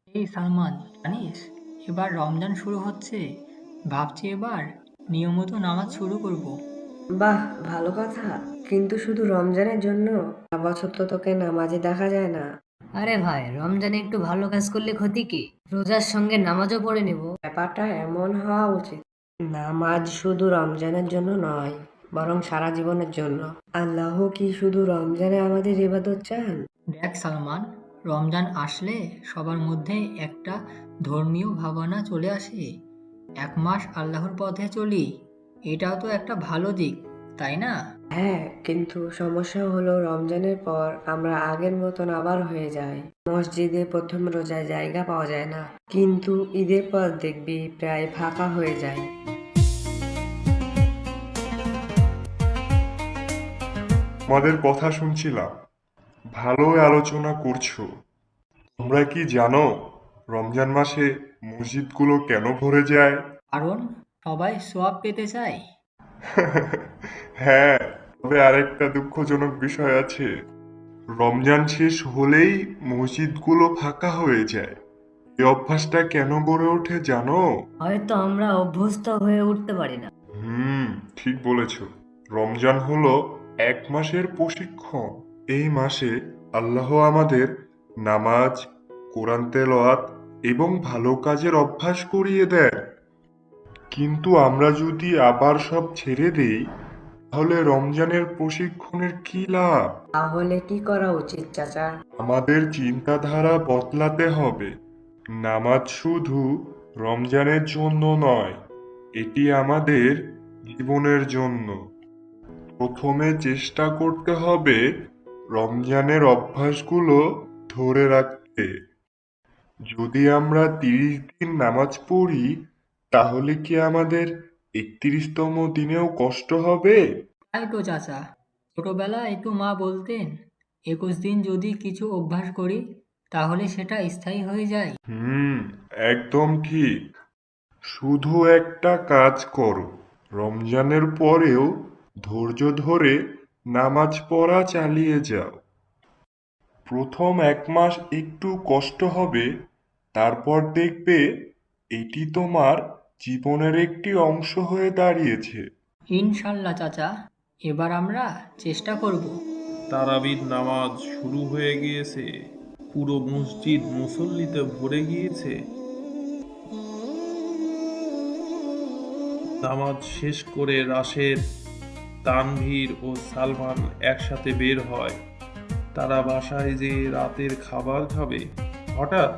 এই সালমান, জানিস এবার রমজান শুরু হচ্ছে। ভাবছি এবার নিয়মিত নামাজ শুরু করব। বাহ, ভালো কথা। কিন্তু শুধু রমজানের জন্য সারা বছর তো তোকে নামাজে দেখা যায় না। আরে ভাই, রমজানে একটু ভালো কাজ করলে ক্ষতি কি? রোজার সঙ্গে নামাজও পড়ে নেব। ব্যাপারটা এমন হওয়া উচিত, নামাজ শুধু রমজানের জন্য নয়, বরং সারা জীবনের জন্য। আল্লাহ কি শুধু রমজানে আমাদের ইবাদত চান? দেখ সালমান, রমজান আসলে সবার মধ্যে একটা ধর্মীয় ভাবনা চলে আসে। এক মাস আল্লাহর পথে চলি, এটাও তো একটা ভালো দিক, তাই না? হ্যাঁ, কিন্তু সমস্যা হলো রমজানের পর আমরা আগের মতন আবার হয়ে যাই। মসজিদে প্রথম রোজায় জায়গা পাওয়া যায় না, কিন্তু ঈদের পর দেখবি প্রায় ফাঁকা হয়ে যায়। তোমাদের কথা শুনছিলাম, ভালোই আলোচনা করছো। তোমরা কি জানো রমজান মাসে মসজিদগুলো কেন ভরে যায়? কারণ সবাই সোয়াব পেতে চায়। হ্যাঁ, তবে আরেকটা দুঃখজনক বিষয় আছে। রমজান শেষ হলেই মসজিদগুলো ফাঁকা হয়ে যায়। এই অভ্যাসটা কেন গড়ে ওঠে জানো? হয়তো আমরা অভ্যস্ত হয়ে উঠতে পারি না। হুম, ঠিক বলেছ। রমজান হলো এক মাসের প্রশিক্ষণ। এই মাসে আল্লাহ আমাদের নামাজ, কোরআন তেলাওয়াত এবং ভালো কাজের অভ্যাস করিয়ে দেয়। কিন্তু আমরা যদি আবার সব ছেড়ে দেই, তাহলে রমজানের প্রশিক্ষণের কি লাভ? তাহলে কি করা উচিত চাচা? আমাদের চিন্তাধারা বদলাতে হবে। নামাজ শুধু রমজানের জন্য নয়, এটি আমাদের জীবনের জন্য। প্রথমে চেষ্টা করতে হবে রমজানের অভ্যাসগুলো ধরে রাখতে। যদি আমরা 30 দিন নামাজ পড়ি, তাহলে কি আমাদের 31তম দিনেও কষ্ট হবে? তাই তো চাচা, ছোটবেলায় তো মা বলতেন 21 দিন যদি কিছু অভ্যাস করি তাহলে সেটা স্থায়ী হয়ে যায়। হুম, একদম ঠিক। শুধু একটা কাজ করো, রমজানের পরেও ধৈর্য ধরে নামাজ পড়া চালিয়ে যাও। প্রথম এক মাস একটু কষ্ট হবে, তারপর দেখবে এটি তোমার জীবনের একটি অংশ হয়ে দাঁড়িয়েছে। ইনশাল্লাহ চাচা, এবার আমরা চেষ্টা করব। তারাবির নামাজ শুরু হয়ে গিয়েছে। পুরো মসজিদ মুসল্লিতে ভরে গিয়েছে। নামাজ শেষ করে রাশেদ, তানভীর ও সালমান একসাথে বের হয়। তারা বাসায় যেয়ে রাতের খাবার খাবে। হঠাৎ